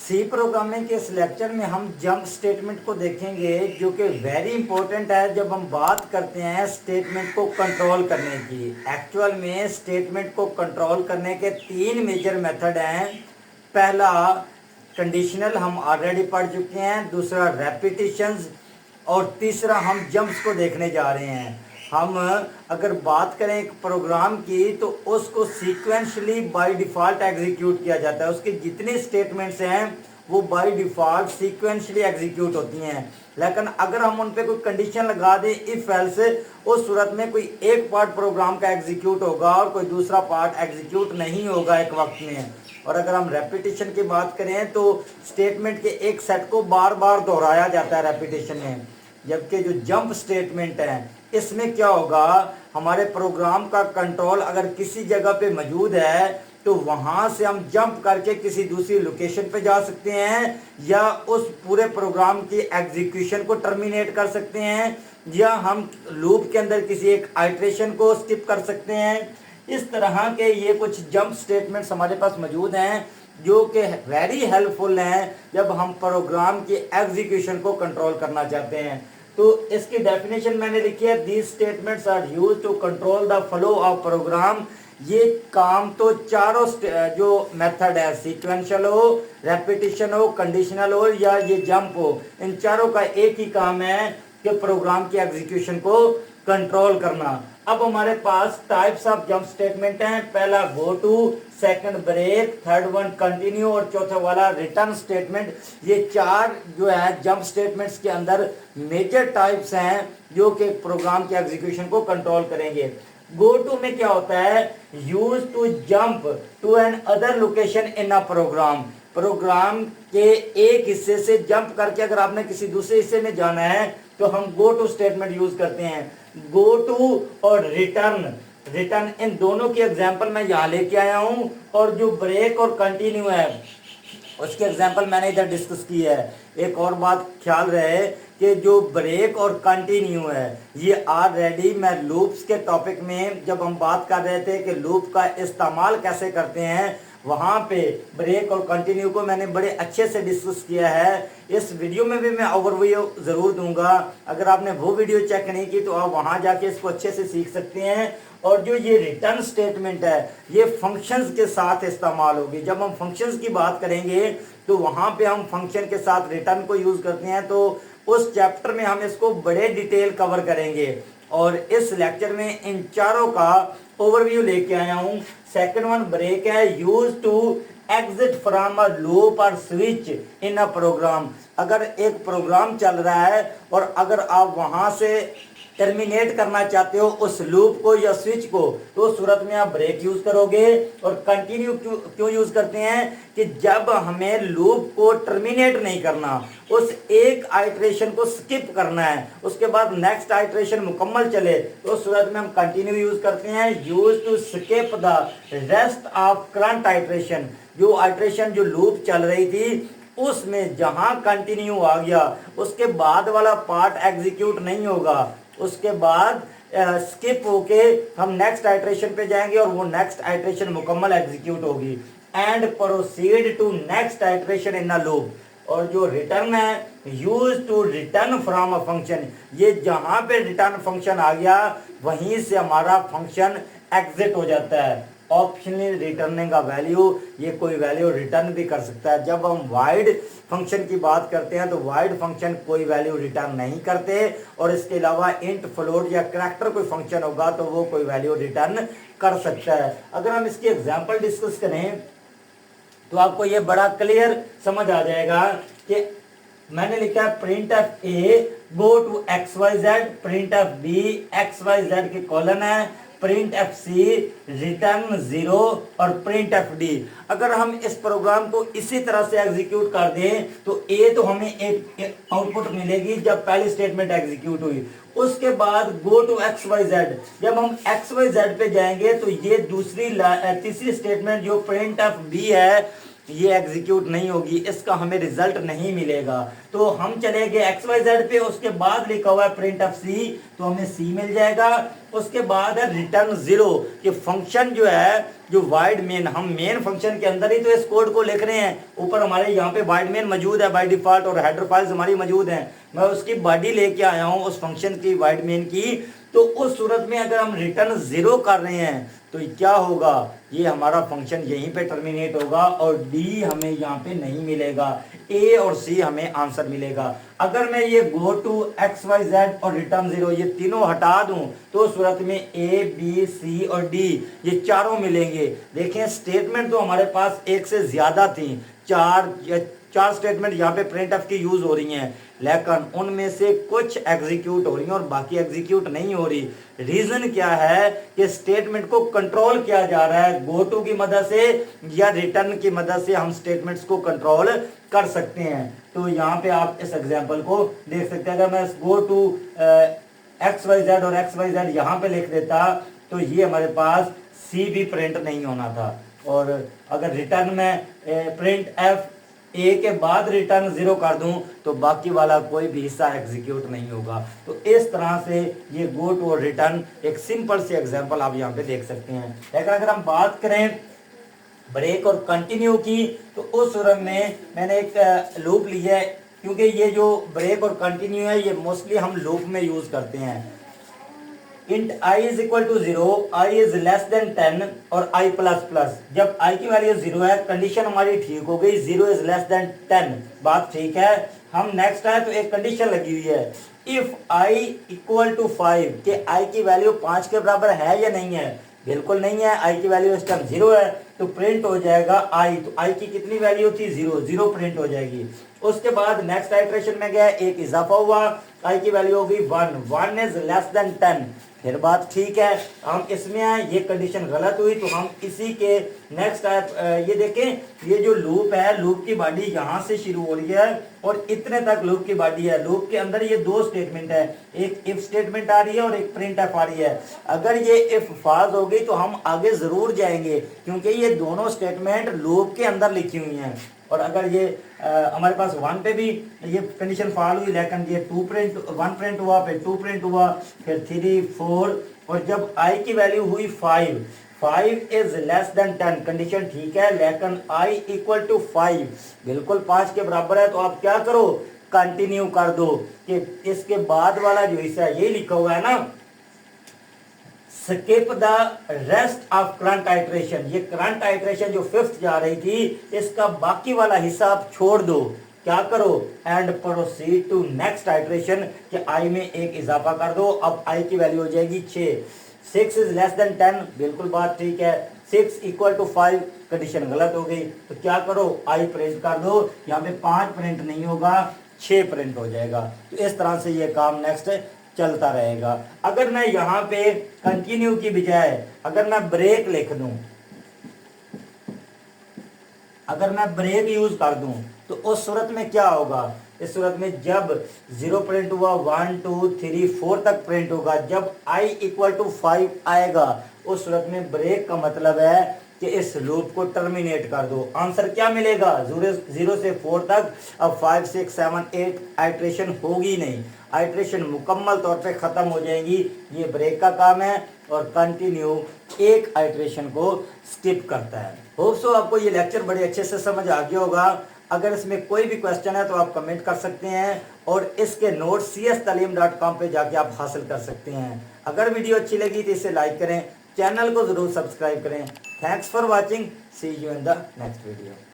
सी programming के इस lecture में हम जंप स्टेटमेंट को देखेंगे जो कि वेरी इंपॉर्टेंट है जब हम बात करते हैं स्टेटमेंट को कंट्रोल करने की। एक्चुअल में स्टेटमेंट को कंट्रोल करने के तीन मेजर मेथड हैं। पहला कंडीशनल हम ऑलरेडी पढ़ चुके हैं, दूसरा रेपिटिशंस और तीसरा हम जंप्स को देखने जा रहे हैं। हम अगर बात करें एक प्रोग्राम की तो उसको सीक्वेंशली बाय डिफ़ॉल्ट एग्जीक्यूट किया जाता है। उसके जितने स्टेटमेंट्स हैं वो बाय डिफ़ॉल्ट सीक्वेंशली एग्जीक्यूट होती हैं। लेकिन अगर हम उन पे कोई कंडीशन लगा दें इफ एल्स, उस सूरत में कोई एक पार्ट प्रोग्राम का एग्जीक्यूट होगा और कोई दूसरा पार्ट एग्जीक्यूट नहीं होगा एक वक्त में। और अगर हम रेपिटेशन की बात करें तो स्टेटमेंट के एक सेट को बार बार दोहराया जाता है रेपिटेशन में। जबकि जो जंप स्टेटमेंट है इसमें क्या होगा, हमारे प्रोग्राम का कंट्रोल अगर किसी जगह पे मौजूद है तो वहां से हम जंप करके किसी दूसरी लोकेशन पे जा सकते हैं या उस पूरे प्रोग्राम की एग्जीक्यूशन को टर्मिनेट कर सकते हैं या हम लूप के अंदर किसी एक आइट्रेशन को स्किप कर सकते हैं। इस तरह के ये कुछ जंप स्टेटमेंट्स हमारे पास मौजूद हैं जो कि वेरी हेल्पफुल हैं जब हम प्रोग्राम की एग्जीक्यूशन को कंट्रोल करना चाहते हैं। तो इसकी डेफिनेशन मैंने लिखी है, these statements are used to control the flow of program. ये काम तो चारों जो मेथड है, सीक्वेंशियल हो, रेपिटेशन हो, कंडीशनल हो या ये जंप हो, इन चारों का एक ही काम है कि प्रोग्राम की एग्जीक्यूशन को कंट्रोल करना। अब हमारे पास टाइप्स ऑफ जंप स्टेटमेंट हैं। पहला go to, second break, third one continue और चौथा वाला रिटर्न स्टेटमेंट। ये चार जो है जंप स्टेटमेंट्स के अंदर मेजर टाइप्स हैं जो कि प्रोग्राम की एग्जीक्यूशन को कंट्रोल करेंगे। गो टू में क्या होता है, use to jump to another location in a program. प्रोग्राम के एक हिस्से से जंप करके अगर आपने किसी दूसरे हिस्से में जाना है तो हम गो टू स्टेटमेंट यूज करते हैं। गो टू और रिटर्न इन दोनों की एग्जांपल मैं यहाँ लेके आया हूँ और जो ब्रेक और कंटिन्यू है उसके एग्जांपल मैंने इधर डिस्कस की है। एक और बात ख्याल रहे कि जो ब्रेक और कंटिन्यू है ये ऑलरेडी मैं लूप्स के टॉपिक में जब हम बात कर रहे थे कि लूप का इस्तेमाल कैसे करते हैं, वहाँ पे ब्रेक और कंटिन्यू को मैंने बड़े अच्छे से डिस्कस किया है। इस वीडियो में भी मैं ओवरव्यू ज़रूर दूंगा। अगर आपने वो वीडियो चेक नहीं की तो आप वहाँ जाके इसको अच्छे से सीख सकते हैं। और जो ये रिटर्न स्टेटमेंट है ये फंक्शंस के साथ इस्तेमाल होगी। जब हम फंक्शंस की बात करेंगे तो वहाँ पे हम फंक्शन के साथ रिटर्न को यूज़ करते हैं, तो उस चैप्टर में हम इसको बड़े डिटेल कवर करेंगे। और इस लेक्चर में इन चारों का ओवरव्यू लेके आया हूँ। सेकंड वन ब्रेक है, use to exit from a loop और स्विच इन अ प्रोग्राम। अगर एक प्रोग्राम चल रहा है और अगर आप वहां से टर्मिनेट करना चाहते हो उस लूप को या स्विच को, तो उस सूरत में आप ब्रेक यूज करोगे। और कंटिन्यू क्यों यूज करते हैं कि जब हमें लूप को टर्मिनेट नहीं करना, उस एक आइट्रेशन को स्किप करना है, उसके बाद नेक्स्ट आइट्रेशन मुकम्मल चले, तो उस सूरत में हम कंटिन्यू यूज करते हैं। Use to skip the rest of current iteration. जो आइट्रेशन जो लूप चल रही थी उसमें जहां कंटिन्यू आ गया उसके बाद वाला पार्ट एग्जीक्यूट नहीं होगा, उसके बाद स्किप होके हम नेक्स्ट आइट्रेशन पे जाएंगे और वो नेक्स्ट आइट्रेशन मुकम्मल एग्जीक्यूट होगी। And proceed to next iteration in a loop. और जो रिटर्न है, use to return from a function. ये जहां पे रिटर्न फंक्शन आ गया वहीं से हमारा फंक्शन एग्जिट हो जाता है। ऑप्शनली रिटर्निंग का वैल्यू, ये कोई वैल्यू रिटर्न भी कर सकता है। जब हम वाइड फंक्शन की बात करते हैं तो वाइड फंक्शन कोई वैल्यू रिटर्न नहीं करते, और इसके अलावा इंट, फ्लोट या करैक्टर कोई फंक्शन होगा तो वो कोई वैल्यू रिटर्न कर सकता है। अगर हम इसकी एग्जांपल डिस्कस करें तो आपको ये बड़ा क्लियर समझ आ जाएगा कि मैंने लिखा है print F A go to X Y Z, print F B X Y Z के कॉलन है, प्रिंट एफ सी रिटर्न 0 और प्रिंट एफ डी। अगर हम इस प्रोग्राम को इसी तरह से एग्जीक्यूट कर दें तो ए तो हमें एक आउटपुट मिलेगी जब पहली स्टेटमेंट एग्जीक्यूट हुई। उसके बाद go to X Y Z, जब हम एक्स वाई जेड पे जाएंगे तो ये तीसरी स्टेटमेंट जो प्रिंट एफ बी है ये एग्जीक्यूट नहीं होगी, इसका हमें रिजल्ट नहीं मिलेगा। तो हम चले गए XYZ पे, उसके बाद लिखा हुआ है प्रिंट ऑफ C, तो हमें C मिल जाएगा। उसके बाद है रिटर्न 0, कि फंक्शन जो है, जो वाइड मेन, हम मेन फंक्शन के अंदर ही तो इस कोड को लिख रहे हैं। ऊपर हमारे यहाँ पे वाइड मेन मौजूद है बाय डिफॉल्ट, और हेडर फाइल्स हमारी मौजूद हैं। मैं उसकी बॉडी लेके आया हूँ उस फंक्शन की, वाइड मेन की। तो उस सूरत में अगर हम रिटर्न 0 कर रहे हैं तो क्या होगा, ये हमारा फंक्शन यहीं पे टर्मिनेट होगा और डी हमें यहाँ पे नहीं मिलेगा, ए और सी हमें आंसर मिलेगा। अगर मैं ये गो टू XYZ और रिटर्न 0 ये तीनों हटा दूं तो सूरत में ए बी सी और डी ये चारों मिलेंगे। देखें स्टेटमेंट तो हमारे पास एक से ज्यादा थी, चार स्टेटमेंट यहाँ पे प्रिंट ऑफ की यूज हो रही हैं, लेकिन उनमें से कुछ एग्जीक्यूट हो रही हैं और बाकी एग्जीक्यूट नहीं हो रही। रीजन क्या है कि स्टेटमेंट को कंट्रोल किया जा रहा है, गो टू की मदद से या रिटर्न की मदद से हम स्टेटमेंट्स को कंट्रोल कर सकते हैं। तो यहाँ पे आप इस एग्जांपल को देख सकते हैं। अगर मैं गो टू XYZ और XYZ यहाँ पे लिख देता तो ये हमारे पास C भी प्रिंट नहीं होना था, और अगर रिटर्न में प्रिंट F ए के बाद रिटर्न 0 कर दूं तो बाकी वाला कोई भी हिस्सा एग्जीक्यूट नहीं होगा। तो इस तरह से ये गो टू और रिटर्न एक सिंपल सी एग्जांपल आप यहाँ पे देख सकते हैं। लेकिन अगर हम बात करें ब्रेक और कंटिन्यू की, तो उस सूरत में मैंने एक लूप लिया है, क्योंकि ये जो ब्रेक और कंटिन्यू है ये मोस्टली हम लूप में यूज करते हैं। Int I is equal to 0, I is less than 10 और I प्लस प्लस। जब I की वैल्यू 0 है, कंडीशन हमारी ठीक हो गई, 0 इज लेस देन 10, बात ठीक है। हम नेक्स्ट है तो एक कंडीशन लगी हुई है, इफ I इक्वल टू 5, कि I की वैल्यू 5 के बराबर है या नहीं है। बिल्कुल नहीं है, I की वैल्यू इस टाइम 0 है, तो प्रिंट हो जाएगा I। तो I की कितनी वैल्यू थी 0, 0 प्रिंट हो जाएगी। उसके बाद नेक्स्ट आइटरेशन में गया, एक इजाफा हुआ, I की वैल्यू होगी 1, 1 इज लेस देन 10, फिर बात ठीक है। हम इसमें आए, ये कंडीशन गलत हुई तो हम इसी के नेक्स्ट ये देखें, ये जो लूप है, लूप की बॉडी यहाँ से शुरू हो रही है और इतने तक लूप की बॉडी है। लूप के अंदर ये दो स्टेटमेंट है, एक इफ स्टेटमेंट आ रही है और एक प्रिंट एफ आ रही है। अगर ये इफ फॉल्स हो गई तो हम आगे जरूर जाएंगे, क्योंकि ये दोनों स्टेटमेंट लूप के अंदर लिखी हुई हैं। और अगर ये हमारे पास 1 पे भी ये कंडीशन फॉल हुई, लेकिन ये 1 प्रिंट हुआ, फिर 2 प्रिंट हुआ, फिर 3, 4, और जब I की वैल्यू हुई 5 इज लेस देन 10, कंडीशन ठीक है, लेकिन I इक्वल टू 5 बिल्कुल 5 के बराबर है, तो आप क्या करो, कंटिन्यू कर दो। कि इसके बाद वाला जो हिस्सा ये लिखा हुआ है ना, skip the rest of current iteration, ये करंट आइटरेशन जो 5th जा रही थी, इसका बाकी वाला हिस्सा आप छोड़ दो। क्या करो, and proceed to next iteration, कि I में एक इजाफा कर दो। अब I की वैल्यू हो जाएगी 6, 6 इज लेस देन 10, बिल्कुल बात ठीक है। 6 इक्वल टू 5, कंडीशन गलत हो गई, तो क्या करो, I प्रिंट कर दो। यहाँ पे 5 प्रिंट नहीं होगा, 6 प्रिंट हो जाएगा। तो इस तरह से ये काम नेक्स्ट चलता रहेगा। अगर मैं यहाँ पे कंटिन्यू की बजाय अगर मैं ब्रेक लिख दूं, अगर मैं ब्रेक यूज कर दूं, तो उस सूरत में क्या होगा, इस सूरत में जब 0 प्रिंट हुआ, 1, 2, 3, 4 तक प्रिंट होगा। जब I इक्वल टू 5 आएगा, उस सूरत में ब्रेक का मतलब है कि इस लूप को टर्मिनेट कर दो। आंसर क्या मिलेगा, 0 से 4 तक। अब 5, 6, 7, 8 आइट्रेशन होगी नहीं, आइट्रेशन मुकम्मल तौर पे ख़त्म हो जाएंगी। ये ब्रेक का काम है, और कंटिन्यू एक आइट्रेशन को स्किप करता है। होप सो आपको ये लेक्चर बड़े अच्छे से समझ आ गया होगा। अगर इसमें कोई भी क्वेश्चन है तो आप कमेंट कर सकते हैं, और इसके नोट cstalim.com पे जाके आप हासिल कर सकते हैं। अगर वीडियो अच्छी लगी तो इसे लाइक करें, चैनल को ज़रूर सब्सक्राइब करें। Thanks for watching, see you in the next video.